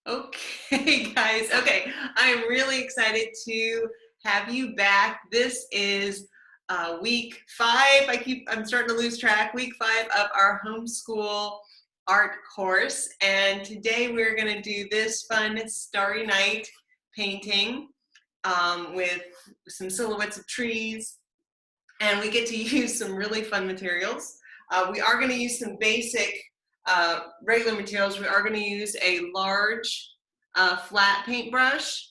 Okay, guys. Okay, I'm really excited to have you back. This is week 5. I'm starting to lose track. Week 5 of our homeschool art course, and today we're going to do this fun Starry Night painting with some silhouettes of trees, and we get to use some really fun materials. We are going to use some basic regular materials. We are going to use a large flat paintbrush.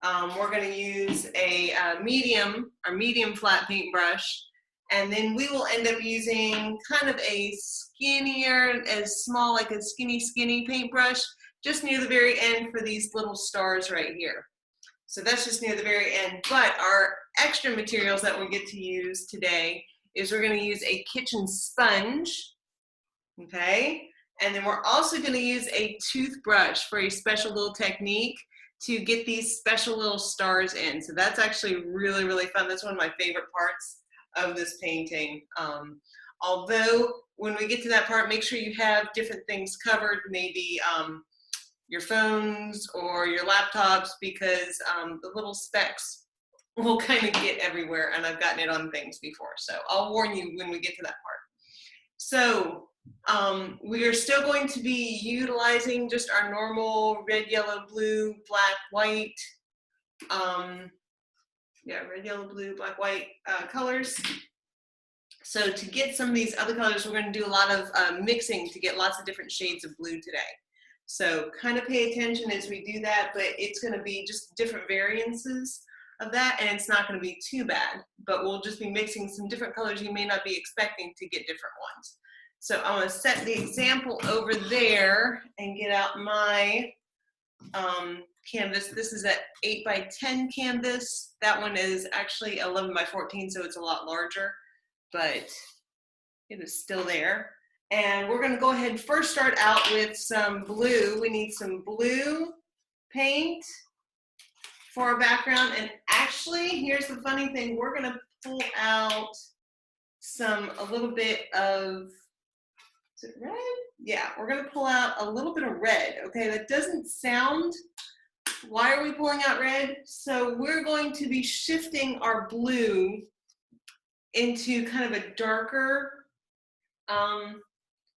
We're going to use a medium flat paintbrush, and then we will end up using kind of a skinnier, as small, like a skinny paintbrush, just near the very end for these little stars right here. So that's just near the very end. But our extra materials that we get to use today is we're going to use a kitchen sponge, okay? And then we're also going to use a toothbrush for a special little technique to get these special little stars in. So that's actually really, really fun. That's one of my favorite parts of this painting. Although when we get to that part, make sure you have different things covered, maybe your phones or your laptops, because the little specks will kind of get everywhere, and I've gotten it on things before. So I'll warn you when we get to that part. So we are still going to be utilizing just our normal red, yellow, blue, black, white, red, yellow, blue, black, white colors. So to get some of these other colors, we're going to do a lot of mixing to get lots of different shades of blue today. So kind of pay attention as we do that, but it's going to be just different variances of that, and it's not going to be too bad, but we'll just be mixing some different colors you may not be expecting to get different ones. So I'm going to set the example over there and get out my canvas. This is an 8x10 canvas. That one is actually 11x14, so it's a lot larger, but it is still there. And we're going to go ahead and first start out with some blue. We need some blue paint for our background. And actually, here's the funny thing. We're going to pull out a little bit of, is it red? Yeah, we're going to pull out a little bit of red. Okay, that doesn't sound, why are we pulling out red? So we're going to be shifting our blue into kind of a darker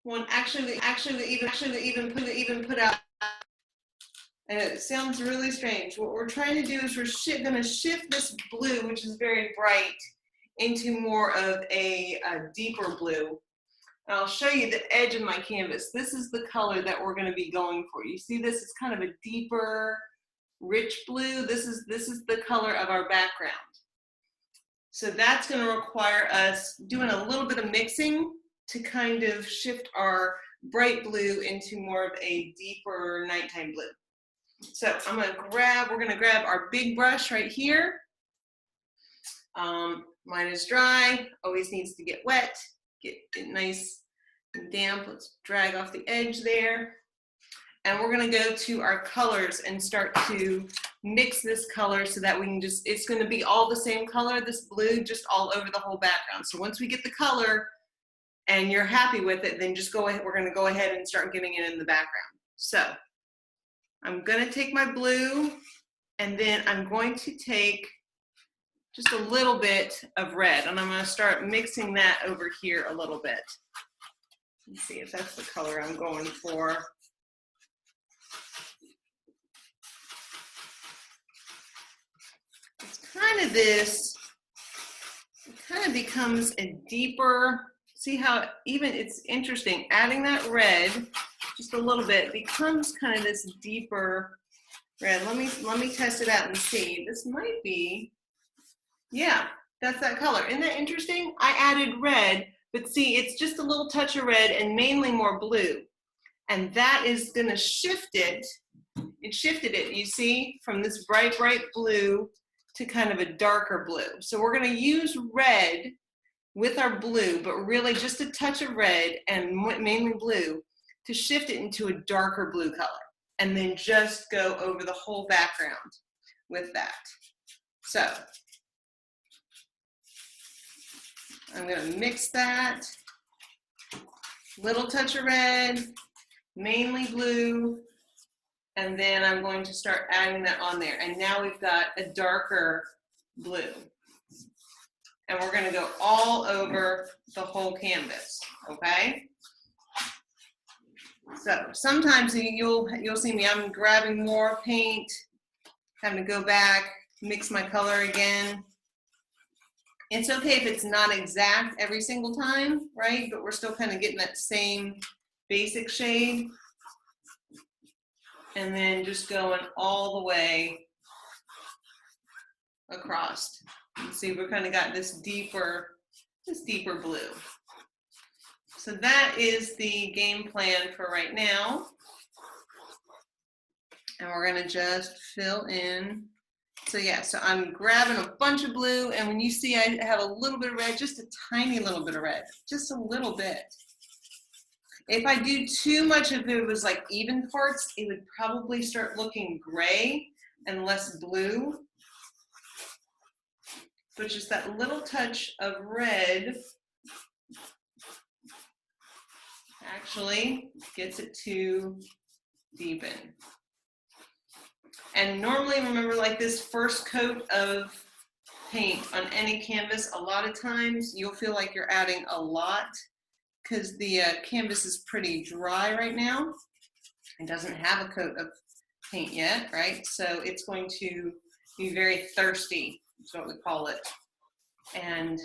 one. Actually, even put out, and it sounds really strange. What we're trying to do is we're going to shift this blue, which is very bright, into more of a deeper blue. And I'll show you the edge of my canvas. This is the color that we're going to be going for. You see this is kind of a deeper, rich blue. This is the color of our background. So that's going to require us doing a little bit of mixing to kind of shift our bright blue into more of a deeper nighttime blue. So we're going to grab our big brush right here. Mine is dry, always needs to get wet, get it nice and damp. Let's drag off the edge there. And we're going to go to our colors and start to mix this color so that we can it's going to be all the same color, this blue, just all over the whole background. So once we get the color and you're happy with it, then just go ahead. We're going to go ahead and start getting it in the background. So I'm going to take my blue, and then I'm going to take just a little bit of red, and I'm going to start mixing that over here a little bit. Let's see if that's the color I'm going for. It's kind of this, it kind of becomes a deeper, see how it's interesting, adding that red just a little bit becomes kind of this deeper red. Let me test it out and see. This might be, yeah, that's that color. Isn't that interesting? I added red, but see, it's just a little touch of red and mainly more blue. And that is going to shift it. It shifted it, you see, from this bright, bright blue to kind of a darker blue. So we're going to use red with our blue, but really just a touch of red and mainly blue to shift it into a darker blue color, and then just go over the whole background with that. So I'm going to mix that, little touch of red, mainly blue, And then I'm going to start adding that on there. And now we've got a darker blue. And we're going to go all over the whole canvas, okay? So sometimes you'll see me, I'm grabbing more paint, having to go back, mix my color again. It's okay if it's not exact every single time, right? But we're still kind of getting that same basic shade. And then just going all the way across. You see, we're kind of got this deeper blue. So that is the game plan for right now. And we're gonna just fill in. So yeah, so I'm grabbing a bunch of blue, and when you see I have a little bit of red, just a tiny little bit of red, just a little bit. If I do too much of it was like even parts, it would probably start looking gray and less blue. But just that little touch of red actually gets it to deepen. And normally, remember, like this first coat of paint on any canvas, a lot of times you'll feel like you're adding a lot because the canvas is pretty dry right now. It doesn't have a coat of paint yet, right? So it's going to be very thirsty. That's what we call it. And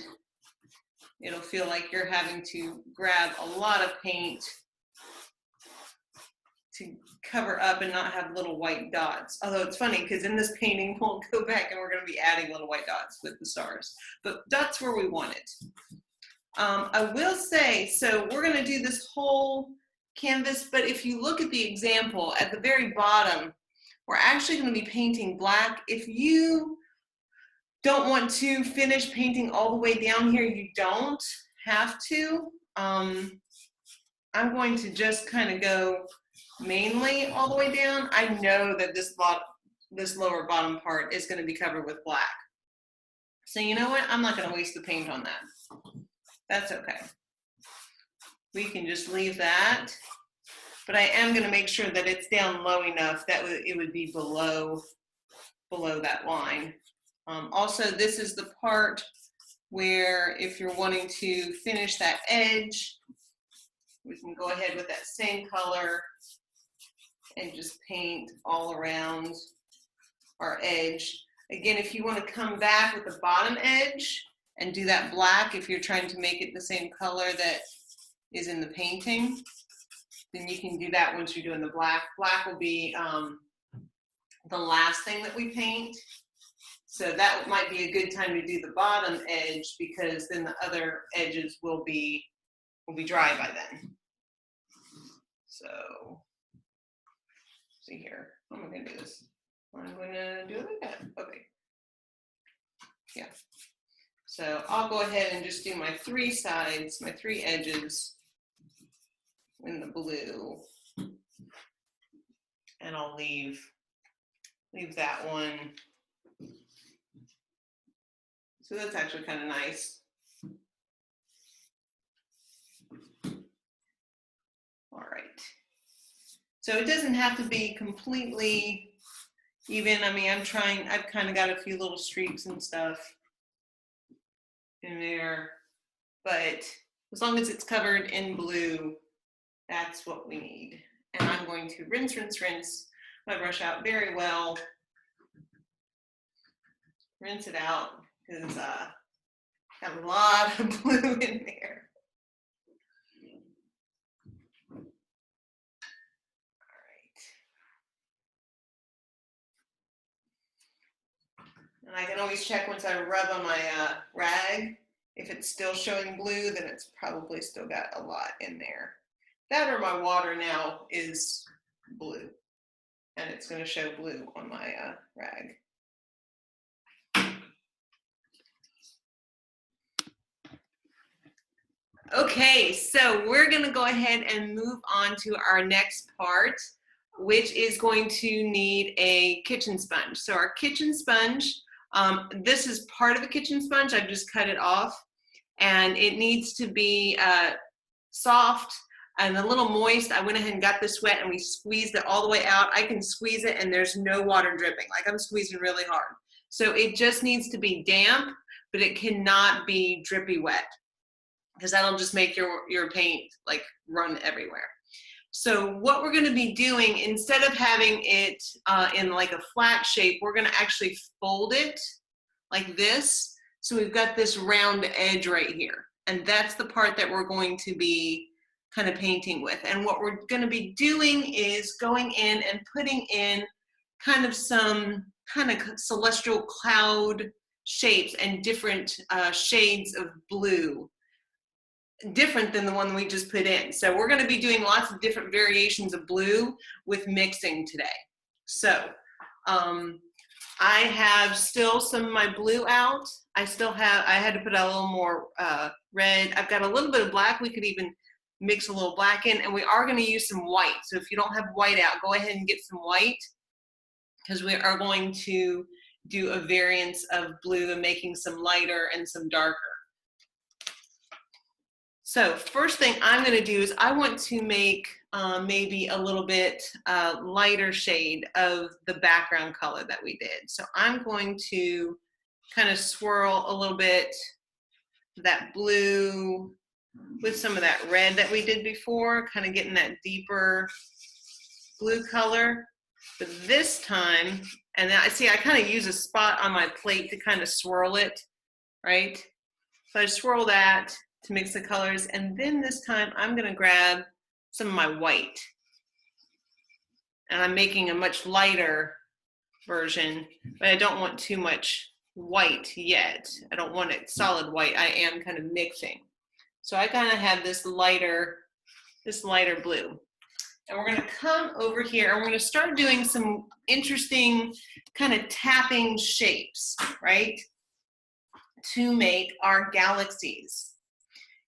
it'll feel like you're having to grab a lot of paint to cover up and not have little white dots. Although it's funny because in this painting, we'll go back and we're going to be adding little white dots with the stars. But that's where we want it. I will say, so we're going to do this whole canvas, but if you look at the example at the very bottom, we're actually going to be painting black. If you don't want to finish painting all the way down here, you don't have to. I'm going to just kind of go mainly all the way down. I know that this lower bottom part is going to be covered with black. So you know what? I'm not going to waste the paint on that. That's okay. We can just leave that. But I am going to make sure that it's down low enough that it would be below that line. Also, this is the part where if you're wanting to finish that edge, we can go ahead with that same color and just paint all around our edge. Again, if you want to come back with the bottom edge and do that black, if you're trying to make it the same color that is in the painting, then you can do that once you're doing the black. Black will be the last thing that we paint. So that might be a good time to do the bottom edge because then the other edges will be dry by then. So, see here, how am I going to do this? I'm going to do it like that. Okay. Yeah. So I'll go ahead and just do my three sides, my three edges in the blue, and I'll leave that one. So that's actually kind of nice. All right. So it doesn't have to be completely even. I mean, I've kind of got a few little streaks and stuff in there, but as long as it's covered in blue, that's what we need. And I'm going to rinse my brush out very well. Rinse it out because I have a lot of blue in there. And I can always check once I rub on my rag. If it's still showing blue, then it's probably still got a lot in there. That or my water now is blue. And it's going to show blue on my rag. Okay, so we're going to go ahead and move on to our next part, which is going to need a kitchen sponge. So our kitchen sponge, this is part of a kitchen sponge. I've just cut it off, and it needs to be soft, and a little moist. I went ahead and got this wet and we squeezed it all the way out. I can squeeze it and there's no water dripping, like I'm squeezing really hard. So it just needs to be damp, but it cannot be drippy wet, because that'll just make your paint like run everywhere. So what we're gonna be doing, instead of having it in like a flat shape, we're gonna actually fold it like this. So we've got this round edge right here. And that's the part that we're going to be kind of painting with. And what we're gonna be doing is going in and putting in kind of some kind of celestial cloud shapes and different shades of blue, different than the one we just put in. So we're going to be doing lots of different variations of blue with mixing today. So I have still some of my blue out. I had to put a little more red. I've got a little bit of black. We could even mix a little black in, and we are going to use some white. So if you don't have white out, go ahead and get some white, because we are going to do a variance of blue and making some lighter and some darker. So first thing I'm going to do is I want to make maybe a little bit lighter shade of the background color that we did. So I'm going to kind of swirl a little bit that blue with some of that red that we did before, kind of getting that deeper blue color. But this time, and I see I kind of use a spot on my plate to kind of swirl it, right? So I swirl that to mix the colors, and then this time I'm going to grab some of my white, and I'm making a much lighter version, but I don't want too much white yet. I don't want it solid white. I am kind of mixing, so I kind of have this lighter blue, and we're going to come over here and we're going to start doing some interesting kind of tapping shapes, right, to make our galaxies.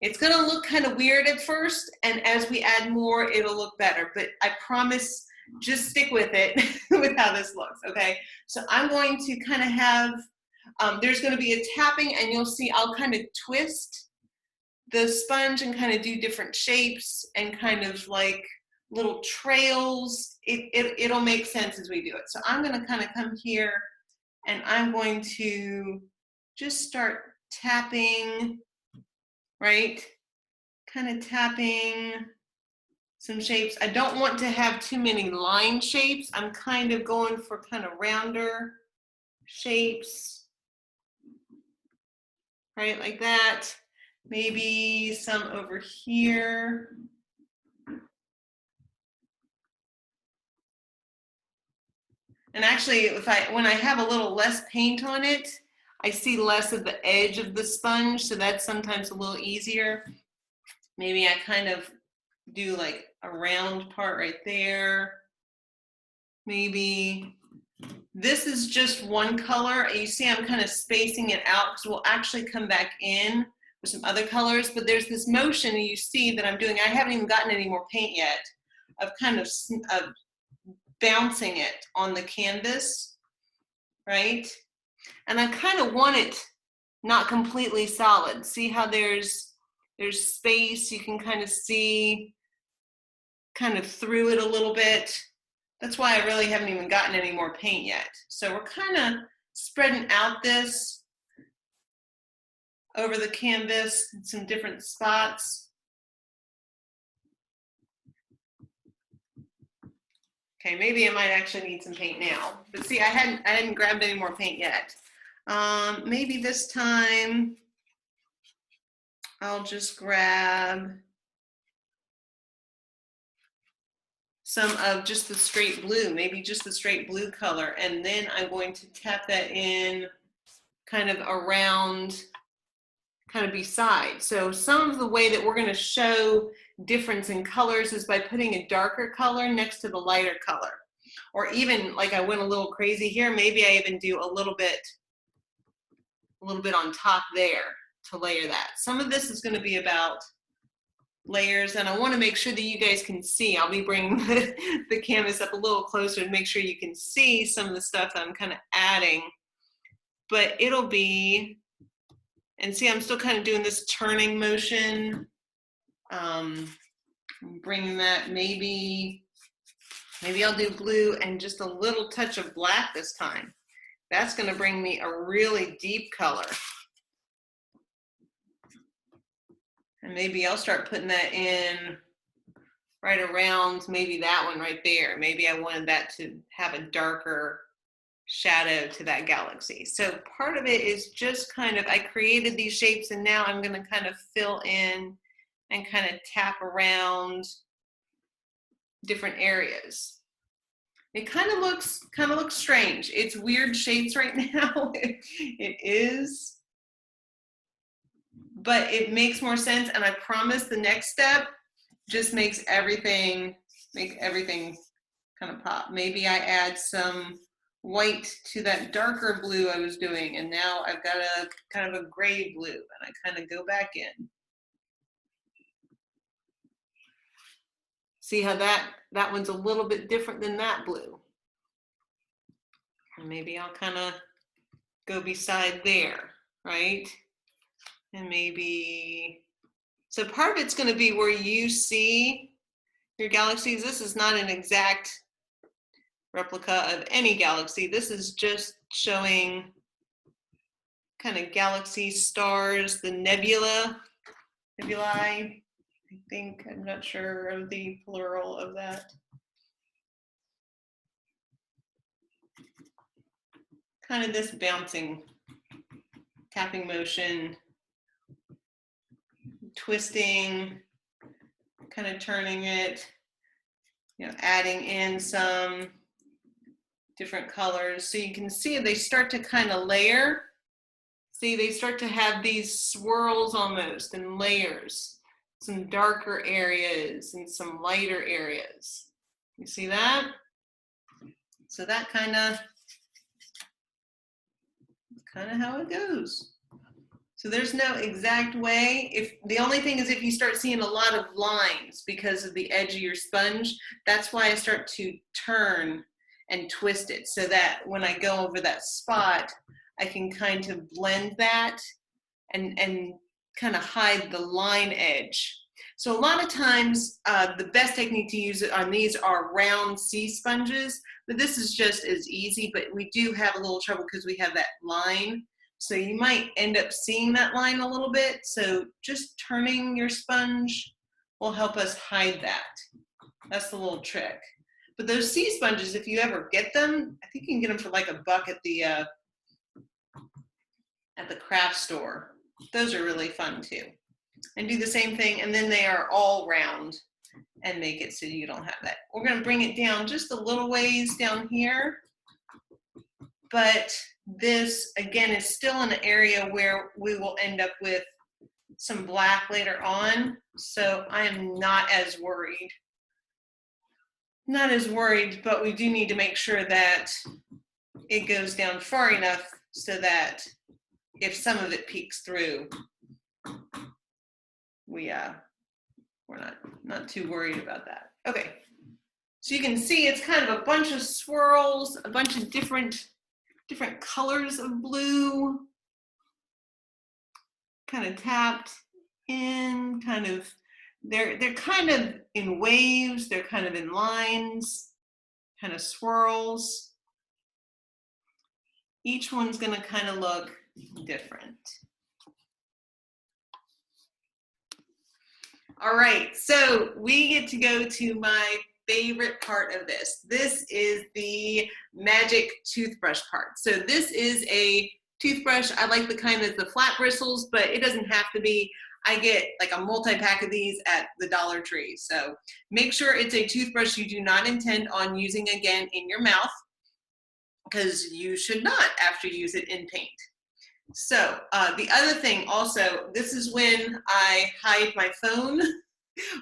It's going to look kind of weird at first, and as we add more, it'll look better. But I promise, just stick with it with how this looks, okay? So I'm going to kind of have, there's going to be a tapping, and you'll see I'll kind of twist the sponge and kind of do different shapes and kind of like little trails. It'll make sense as we do it. So I'm going to kind of come here, and I'm going to just start tapping, right? Kind of tapping some shapes. I don't want to have too many line shapes. I'm kind of going for kind of rounder shapes, right? Like that. Maybe some over here. And actually, when I have a little less paint on it, I see less of the edge of the sponge, so that's sometimes a little easier. Maybe I kind of do like a round part right there. Maybe this is just one color. You see I'm kind of spacing it out because we'll actually come back in with some other colors, but there's this motion you see that I'm doing. I haven't even gotten any more paint yet, of kind of bouncing it on the canvas, right? And I kind of want it not completely solid. See how there's space, you can kind of see kind of through it a little bit. That's why I really haven't even gotten any more paint yet. So we're kind of spreading out this over the canvas in some different spots. Okay, maybe I might actually need some paint now. But see, I hadn't grabbed any more paint yet. Maybe this time I'll just grab some of just the straight blue, maybe just the straight blue color, and then I'm going to tap that in kind of around, kind of beside. So some of the way that we're going to show difference in colors is by putting a darker color next to the lighter color. Or even, like I went a little crazy here, maybe I even do a little bit on top there to layer that. Some of this is going to be about layers, and I want to make sure that you guys can see. I'll be bringing the canvas up a little closer to make sure you can see some of the stuff that I'm kind of adding. But it'll be, and see I'm still kind of doing this turning motion I'm bringing that, maybe I'll do blue and just a little touch of black this time. That's going to bring me a really deep color. And maybe I'll start putting that in right around maybe that one right there. Maybe I wanted that to have a darker shadow to that galaxy. So part of it is just kind of, I created these shapes and now I'm going to kind of fill in and kind of tap around different areas. It kind of looks strange. It's weird shapes right now. It is, but it makes more sense. And I promise the next step just makes everything kind of pop. Maybe I add some white to that darker blue I was doing, and now I've got a kind of a gray blue, and I kind of go back in. See how that one's a little bit different than that blue. And maybe I'll kind of go beside there, right? And maybe, so part of it's going to be where you see your galaxies. This is not an exact replica of any galaxy. This is just showing kind of galaxies, stars, the nebulae, I think. I'm not sure of the plural of that. Kind of this bouncing, tapping motion, twisting, kind of turning it, you know, adding in some different colors. So you can see they start to kind of layer. See, they start to have these swirls almost and layers, some darker areas and some lighter areas. You see that? So that kind of how it goes. So there's no exact way. If the only thing is if you start seeing a lot of lines because of the edge of your sponge, that's why I start to turn and twist it so that when I go over that spot, I can kind of blend that and kind of hide the line edge. So a lot of times, the best technique to use on these are round sea sponges, but this is just as easy, but we do have a little trouble because we have that line. So you might end up seeing that line a little bit. So just turning your sponge will help us hide that. That's the little trick. But those sea sponges, if you ever get them, I think you can get them for like $1 at the craft store. Those are really fun too. And do the same thing, and then they are all round and make it so you don't have that. We're going to bring it down just a little ways down here, but this again is still an area where we will end up with some black later on, so I am not as worried. But we do need to make sure that it goes down far enough so that if some of it peeks through, we're not too worried about that. Okay, so you can see it's kind of a bunch of swirls, a bunch of different colors of blue, kind of tapped in, kind of, they're kind of in waves, they're kind of in lines, kind of swirls. Each one's going to kind of look different. All right, so we get to go to my favorite part of this. This is the magic toothbrush part. So this is a toothbrush. I like the kind that's the flat bristles, but it doesn't have to be. I get like a multi-pack of these at the Dollar Tree. So make sure it's a toothbrush you do not intend on using again in your mouth, because you should not after you use it in paint. So the other thing also, this is when I hide my phone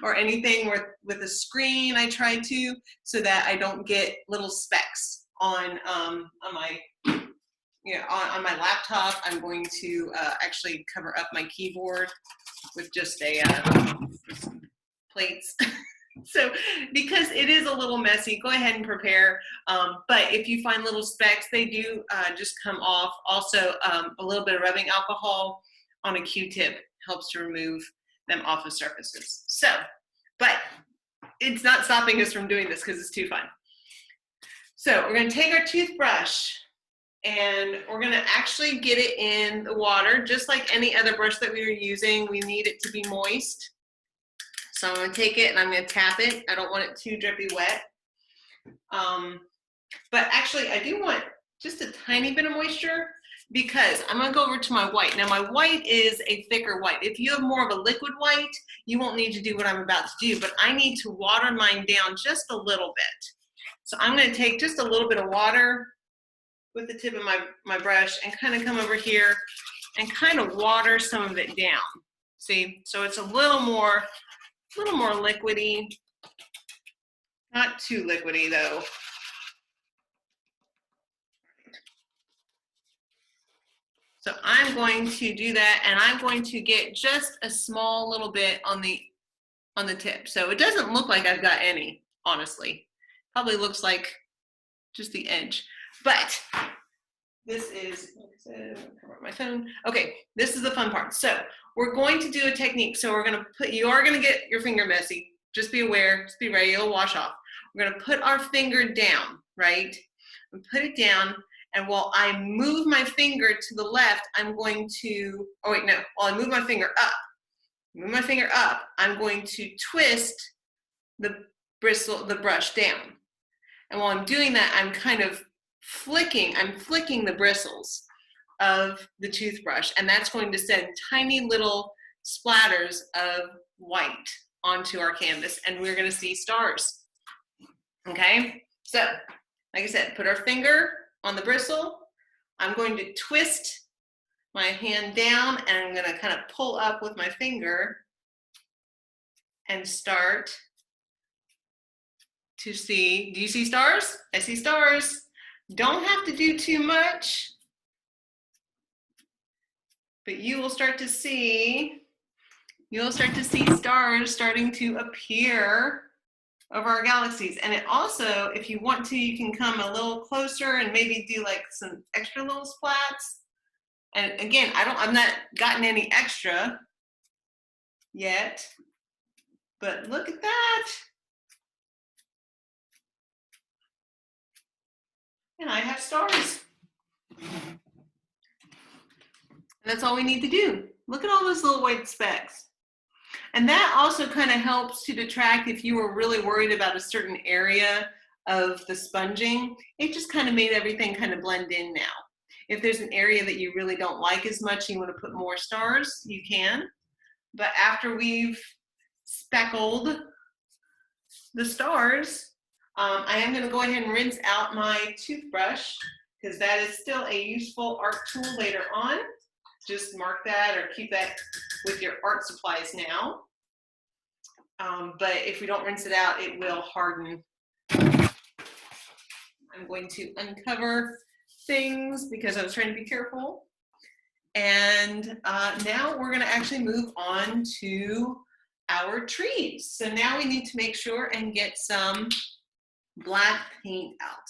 or anything with a screen. I try to, so that I don't get little specks on my, on my laptop. I'm going to actually cover up my keyboard with just some plates. So because it is a little messy, go ahead and prepare. But if you find little specks, they do just come off. Also, a little bit of rubbing alcohol on a Q-tip helps to remove them off of surfaces. So, but it's not stopping us from doing this because it's too fun. So we're gonna take our toothbrush and we're gonna actually get it in the water, just like any other brush that we were using. We need it to be moist. So I'm gonna take it and I'm gonna tap it. I don't want it too drippy wet. But actually I do want just a tiny bit of moisture because I'm gonna go over to my white. Now my white is a thicker white. If you have more of a liquid white, you won't need to do what I'm about to do, but I need to water mine down just a little bit. So I'm gonna take just a little bit of water with the tip of my brush and kind of come over here and kind of water some of it down. See, so it's a little more liquidy, not too liquidy though. So I'm going to do that, and I'm going to get just a small little bit on the tip. So it doesn't look like I've got any, honestly. Probably looks like just the edge. But this is, like I said, I'm gonna cover up my phone. Okay, this is the fun part. So we're going to do a technique. So we're gonna you are gonna get your finger messy. Just be aware, just be ready, it'll wash off. We're gonna put our finger down, right? And put it down. And while I move my finger to the left, I'm going to, oh wait, no, while I move my finger up, I'm going to twist the brush down. And while I'm doing that, I'm kind of flicking the bristles of the toothbrush, and that's going to send tiny little splatters of white onto our canvas, and we're gonna see stars, okay? So, like I said, put our finger on the bristle. I'm going to twist my hand down and I'm gonna kind of pull up with my finger and start to see, do you see stars? I see stars. Don't have to do too much, but you will start to see stars starting to appear over our galaxies. And it also, if you want to, you can come a little closer and maybe do like some extra little splats. And again, I'm not gotten any extra yet, but look at that. And I have stars. And that's all we need to do. Look at all those little white specks. And that also kind of helps to detract if you were really worried about a certain area of the sponging. It just kind of made everything kind of blend in now. If there's an area that you really don't like as much, you want to put more stars, you can. But after we've speckled the stars, I am going to go ahead and rinse out my toothbrush because that is still a useful art tool later on. Just mark that or keep that with your art supplies now. But if we don't rinse it out, it will harden. I'm going to uncover things because I was trying to be careful. And now we're going to actually move on to our trees. So now we need to make sure and get some black paint out.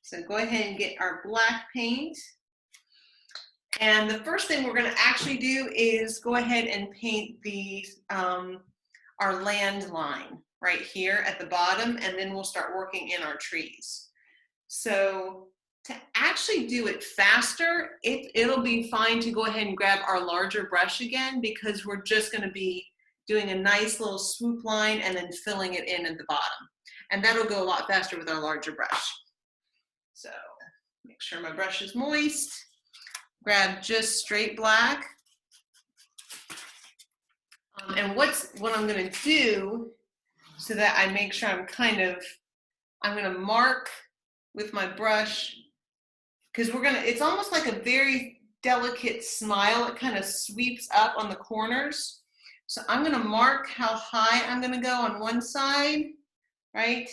So go ahead and get our black paint. And the first thing we're going to actually do is go ahead and paint the our land line right here at the bottom, and then we'll start working in our trees. So to actually do it faster, it'll be fine to go ahead and grab our larger brush again, because we're just going to be doing a nice little swoop line and then filling it in at the bottom. And that'll go a lot faster with our larger brush. So make sure my brush is moist. Grab just straight black. And what I'm going to do so that I make sure I'm going to mark with my brush, because it's almost like a very delicate smile. It kind of sweeps up on the corners. So I'm going to mark how high I'm going to go on one side, right?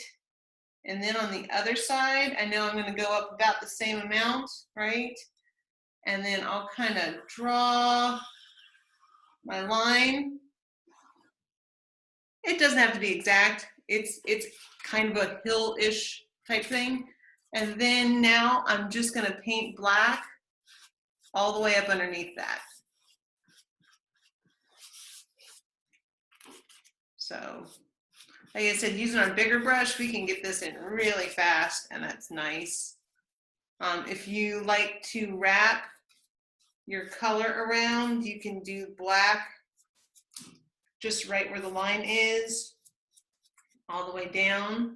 And then on the other side, I know I'm going to go up about the same amount, right? And then I'll kind of draw my line. It doesn't have to be exact. It's kind of a hill-ish type thing. And then now I'm just going to paint black all the way up underneath that. So Like I said, using our bigger brush, we can get this in really fast, and that's nice. If you like to wrap your color around, you can do black just right where the line is, all the way down.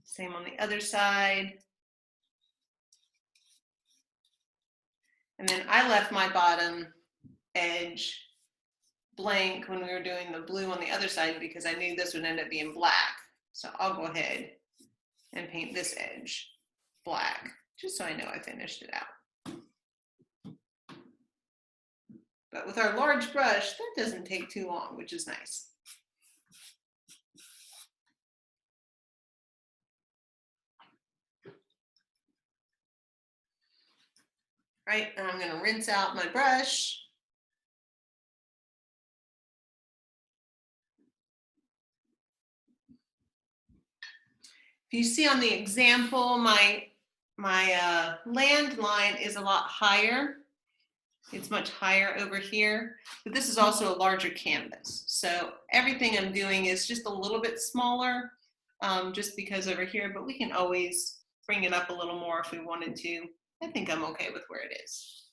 Same on the other side. And then I left my bottom edge blank when we were doing the blue on the other side because I knew this would end up being black. So I'll go ahead and paint this edge black, just so I know I finished it out. But with our large brush, that doesn't take too long, which is nice. Right, and I'm going to rinse out my brush. If you see on the example, my landline is a lot higher. It's much higher over here, but this is also a larger canvas. So everything I'm doing is just a little bit smaller, just because over here, but we can always bring it up a little more if we wanted to. I think I'm okay with where it is.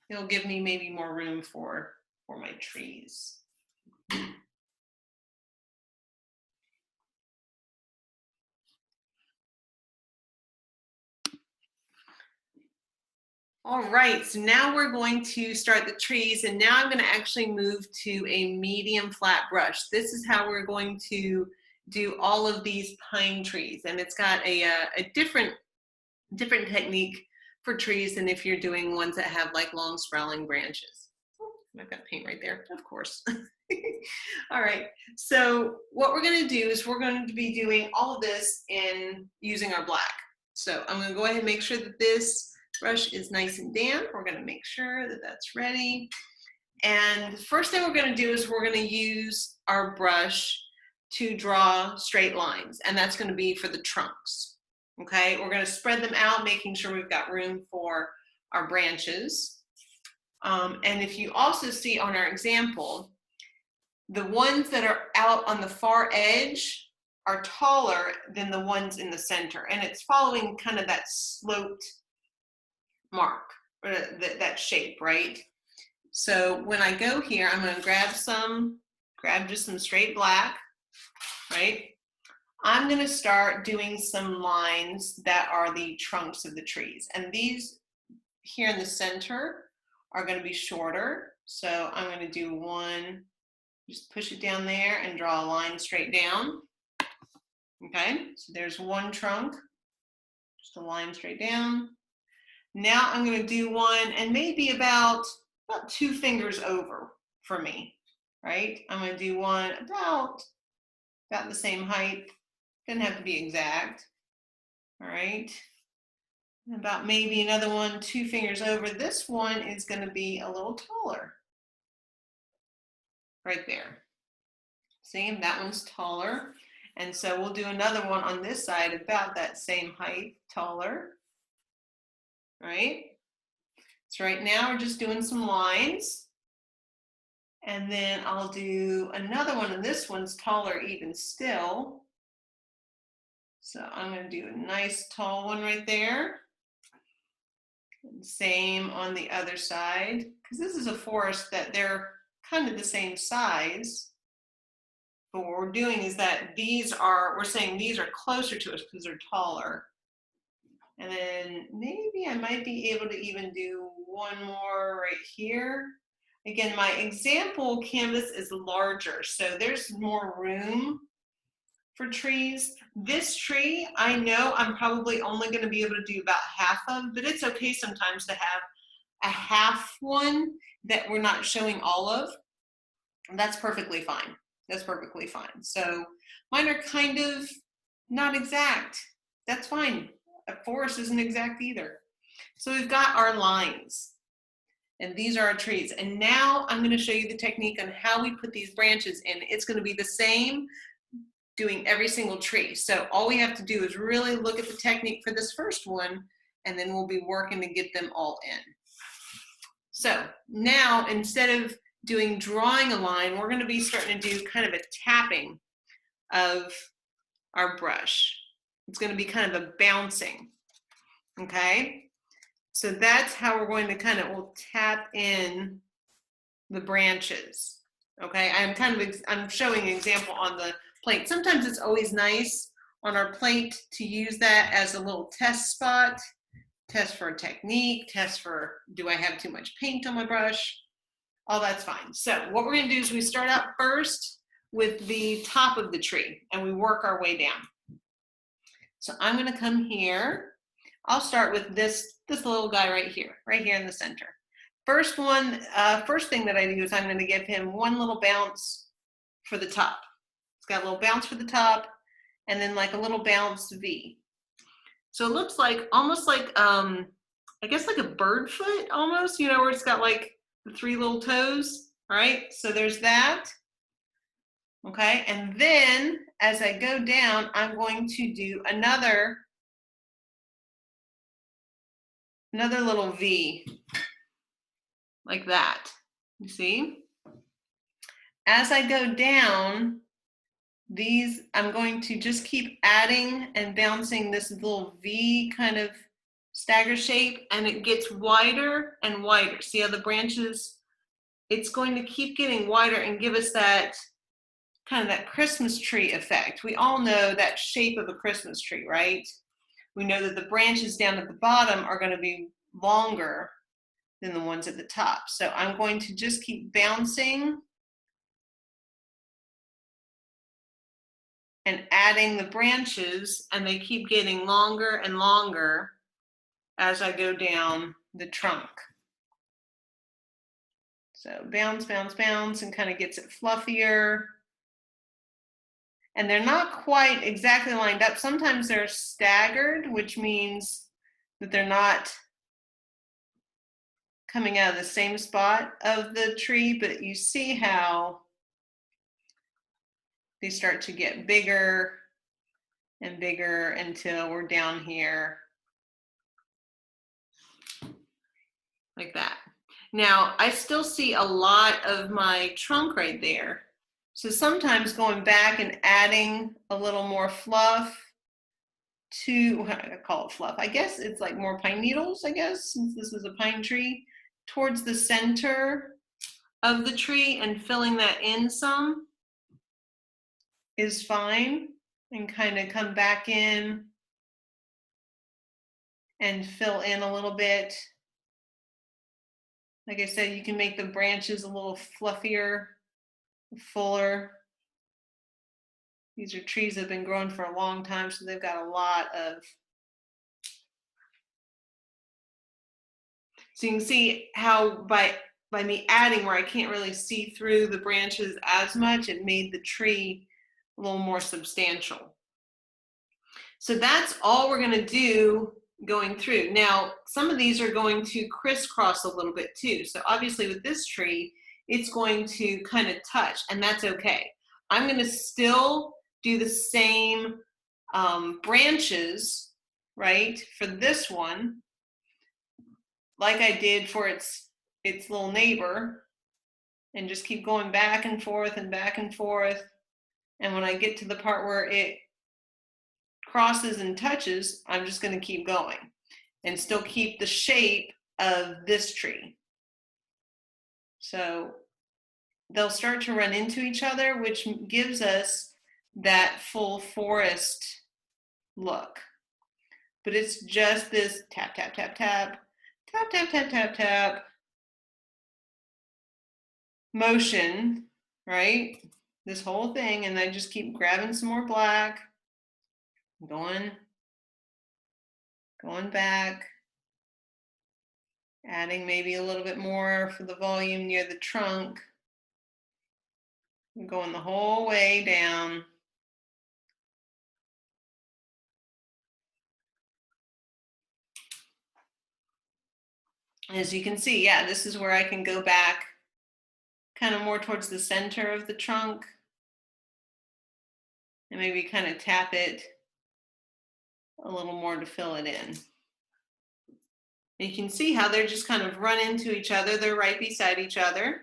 It'll give me maybe more room for my trees. All right, so now we're going to start the trees, and now I'm going to actually move to a medium flat brush. This is how we're going to do all of these pine trees, and it's got a different technique for trees than if you're doing ones that have like long sprawling branches. Oh, I've got paint right there, of course. All right, so what we're going to do is we're going to be doing all of this in using our black. So I'm going to go ahead and make sure that this brush is nice and damp. We're going to make sure that that's ready. And the first thing we're going to do is we're going to use our brush to draw straight lines, and that's going to be for the trunks. Okay, we're going to spread them out, making sure we've got room for our branches. And if you also see on our example, the ones that are out on the far edge are taller than the ones in the center, and it's following kind of that sloped mark, or that shape, right? So when I go here, I'm going to grab just some straight black, right? I'm going to start doing some lines that are the trunks of the trees, and these here in the center are going to be shorter. So I'm going to do one, just push it down there and draw a line straight down. Okay, so there's one trunk, just a line straight down. Now I'm going to do one, and maybe about 2 fingers over for me, right? I'm going to do one about the same height. Doesn't have to be exact. All right. About maybe another one 2 fingers over. This one is going to be a little taller. Right there. See, that one's taller. And so we'll do another one on this side about that same height, taller. Right? So right now we're just doing some lines, and then I'll do another one, and this one's taller even still. So I'm going to do a nice tall one right there. And same on the other side, because this is a forest that they're kind of the same size. But what we're doing is that we're saying these are closer to us because they're taller. And then maybe I might be able to even do one more right here. Again, my example canvas is larger, so there's more room for trees. This tree, I know I'm probably only going to be able to do about half of, but it's okay sometimes to have a half one that we're not showing all of. That's perfectly fine. That's perfectly fine. So mine are kind of not exact. That's fine. A forest isn't exact either. So we've got our lines, and these are our trees. And now I'm going to show you the technique on how we put these branches in. It's going to be the same doing every single tree. So all we have to do is really look at the technique for this first one, and then we'll be working to get them all in. So now, instead of drawing a line, we're going to be starting to do kind of a tapping of our brush. It's going to be kind of a bouncing, okay? So that's how we're going to kind of, we'll tap in the branches, okay? I'm showing an example on the plate. Sometimes it's always nice on our plate to use that as a little test spot, test for a technique, test for, do I have too much paint on my brush? All that's fine. So what we're going to do is we start out first with the top of the tree and we work our way down. So I'm going to come here. I'll start with this little guy right here in the center. First thing that I do is I'm going to give him one little bounce for the top. It's got a little bounce for the top and then like a little bounce V. So it looks like almost like I guess like a bird foot almost, you know, where it's got like the three little toes. All right, so there's that. Okay, and then as I go down, I'm going to do another little V like that. You see? As I go down, I'm going to just keep adding and bouncing this little V kind of stagger shape, and it gets wider and wider. See how the branches, it's going to keep getting wider and give us that kind of that Christmas tree effect. We all know that shape of a Christmas tree, right? We know that the branches down at the bottom are going to be longer than the ones at the top. So I'm going to just keep bouncing and adding the branches, and they keep getting longer and longer as I go down the trunk. So bounce, bounce, bounce, and kind of gets it fluffier. And they're not quite exactly lined up. Sometimes they're staggered, which means that they're not coming out of the same spot of the tree, but you see how they start to get bigger and bigger until we're down here like that. Now, I still see a lot of my trunk right there. So sometimes going back and adding a little more fluff to, I call it fluff, I guess it's like more pine needles, I guess, since this is a pine tree, towards the center of the tree and filling that in some is fine, and kind of come back in and fill in a little bit. Like I said, you can make the branches a little fluffier, fuller. These are trees that have been growing for a long time, so they've got a lot of. So you can see how by me adding where I can't really see through the branches as much, it made the tree a little more substantial. So that's all we're going to do going through. Now, some of these are going to crisscross a little bit too. So obviously with this tree, it's going to kind of touch, and that's okay. I'm going to still do the same branches, right, for this one, like I did for its little neighbor, and just keep going back and forth and back and forth. And when I get to the part where it crosses and touches, I'm just going to keep going and still keep the shape of this tree. So they'll start to run into each other, which gives us that full forest look. But it's just this tap, tap, tap, tap, tap, tap, tap, tap, tap motion, right? This whole thing, and I just keep grabbing some more black, going back, adding maybe a little bit more for the volume near the trunk, going the whole way down. As you can see, yeah, this is where I can go back kind of more towards the center of the trunk and maybe kind of tap it a little more to fill it in. And you can see how they're just kind of run into each other. They're right beside each other.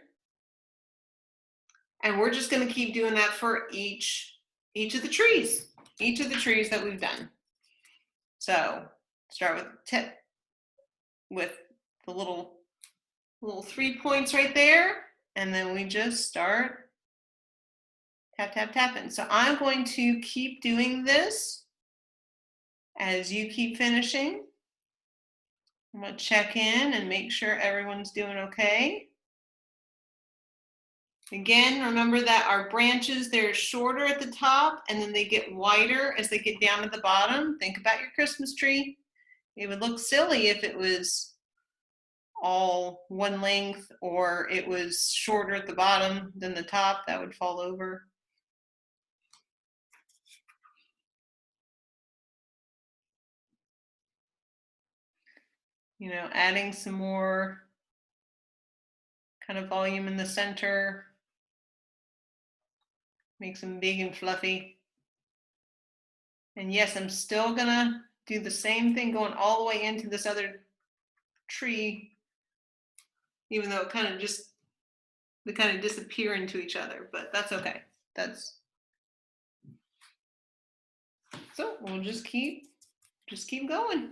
And we're just going to keep doing that for each of the trees that we've done. So start with tip with the little 3 points right there, and then we just start tap, tap, tapping. So I'm going to keep doing this as you keep finishing. I'm going to check in and make sure everyone's doing okay. Again, remember that our branches, they're shorter at the top and then they get wider as they get down at the bottom. Think about your Christmas tree. It would look silly if it was all one length or it was shorter at the bottom than the top. That would fall over. You know, adding some more kind of volume in the center. Makes them big and fluffy. And yes, I'm still gonna do the same thing going all the way into this other tree, even though they kind of disappear into each other, but that's okay. So we'll just keep going.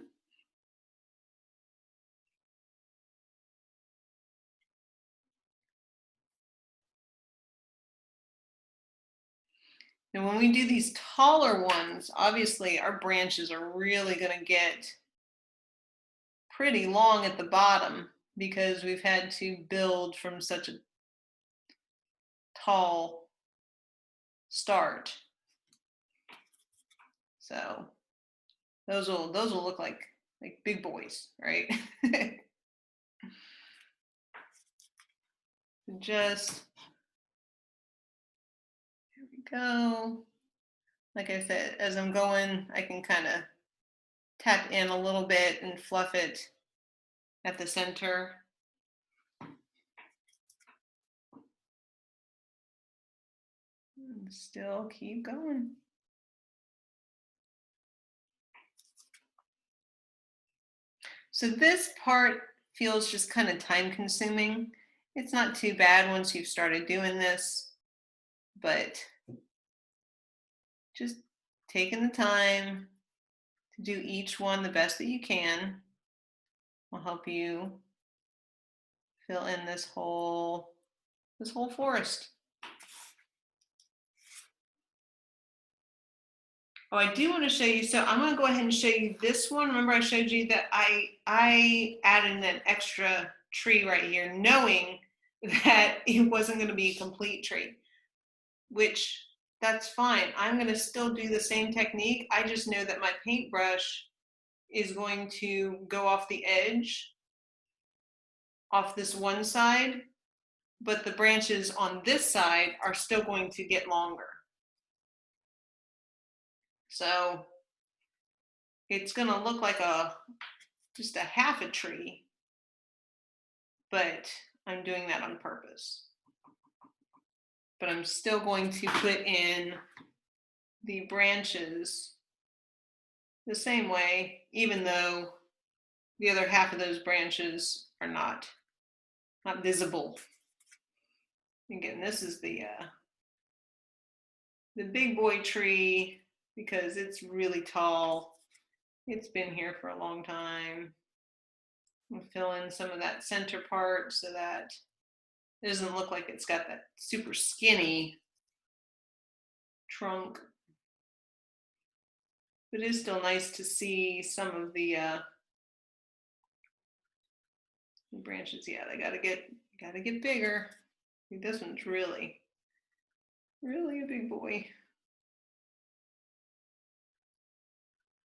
And when we do these taller ones, obviously our branches are really going to get pretty long at the bottom because we've had to build from such a tall start. So those will look like big boys, right? Just here we go. Like I said, as I'm going, I can kind of tap in a little bit and fluff it at the center. And still keep going. So this part feels just kind of time consuming. It's not too bad once you've started doing this, but just taking the time to do each one the best that you can will help you fill in this whole forest. Oh, I do want to show you. So I'm going to go ahead and show you this one. Remember I showed you that I added an extra tree right here, knowing that it wasn't going to be a complete tree, which that's fine. I'm going to still do the same technique. I just know that my paintbrush is going to go off the edge, off this one side, but the branches on this side are still going to get longer. So it's going to look like just a half a tree, but I'm doing that on purpose. But I'm still going to put in the branches the same way, even though the other half of those branches are not visible. Again, this is the big boy tree because it's really tall. It's been here for a long time. I'll fill in some of that center part so that it doesn't look like it's got that super skinny trunk. But it is still nice to see some of the branches. Yeah, they gotta get bigger. This one's really a big boy.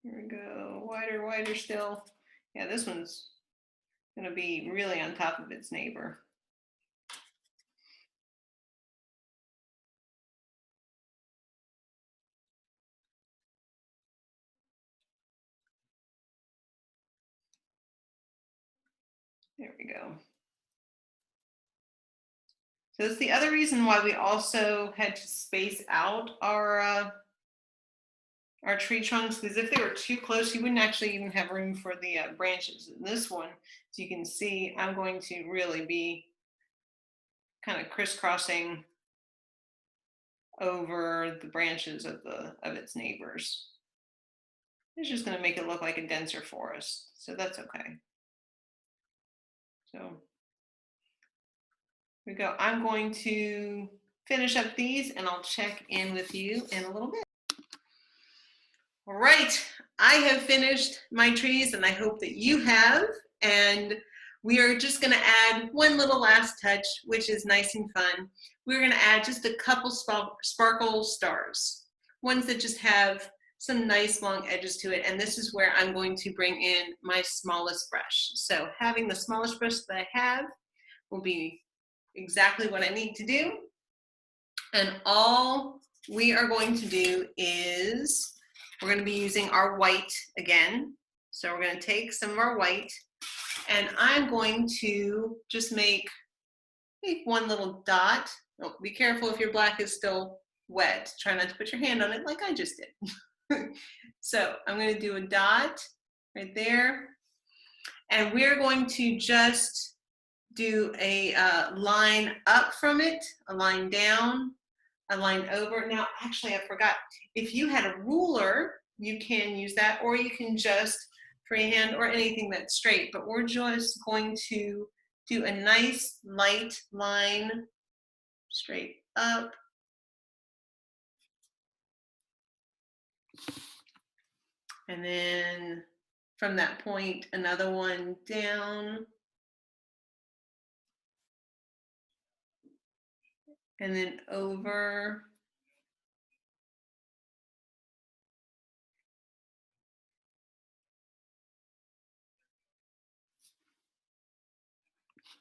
Here we go, wider still. Yeah, this one's gonna be really on top of its neighbor. There we go. So that's the other reason why we also had to space out our tree trunks, because if they were too close, you wouldn't actually even have room for the branches. In this one, as you can see, I'm going to really be kind of crisscrossing over the branches of its neighbors. It's just going to make it look like a denser forest, so that's okay. So here we go. I'm going to finish up these and I'll check in with you in a little bit. All right, I have finished my trees and I hope that you have, and we are just going to add one little last touch, which is nice and fun. We're going to add just a couple sparkle stars, ones that just have some nice long edges to it, and this is where I'm going to bring in my smallest brush. So having the smallest brush that I have will be exactly what I need to do, and all we are going to do is we're going to be using our white again. So we're going to take some of our white, and I'm going to just make one little dot. Oh, be careful if your black is still wet. Try not to put your hand on it like I just did. So I'm going to do a dot right there, and we're going to just do a line up from it, a line down, a line over. Now, actually, I forgot. If you had a ruler, you can use that, or you can just freehand or anything that's straight. But we're just going to do a nice light line straight up. And then from that point, another one down. And then over.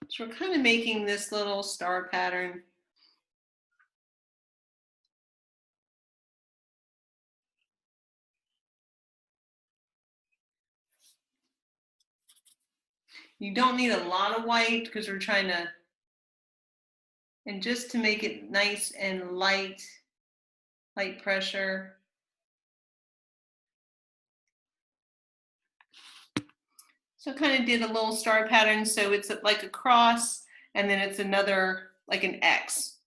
So we're kind of making this little star pattern. You don't need a lot of white because we're trying to, and just to make it nice and light pressure. So kind of did a little star pattern, so it's like a cross, and then it's another, like an X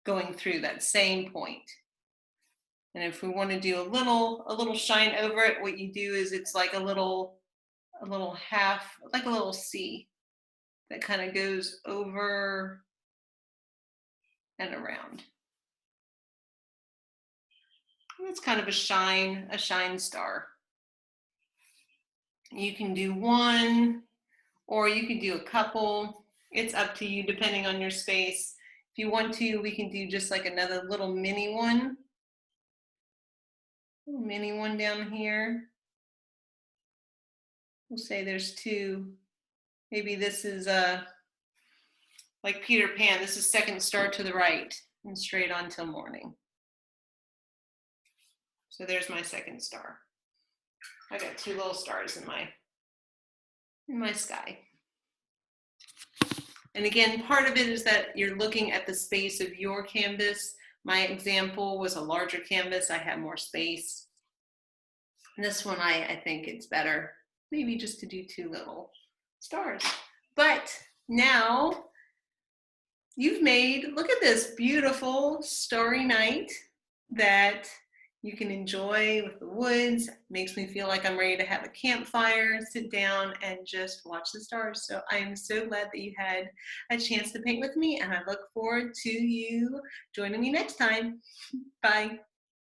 going through that same point. And if we want to do a little shine over it, what you do is it's like a little half, like a little C that kind of goes over and around. And it's kind of a shine star. You can do one, or you can do a couple. It's up to you depending on your space. If you want to, we can do just like another little mini one. Mini one down here. We'll say there's two. Maybe this is like Peter Pan. This is second star to the right and straight on till morning. So there's my second star. I got two little stars in my sky. And again, part of it is that you're looking at the space of your canvas. My example was a larger canvas. I have more space. And this one, I think it's better maybe just to do two little stars. But now you've made, look at this beautiful starry night that you can enjoy with the woods. It makes me feel like I'm ready to have a campfire, sit down and just watch the stars. So I am so glad that you had a chance to paint with me, and I look forward to you joining me next time. Bye.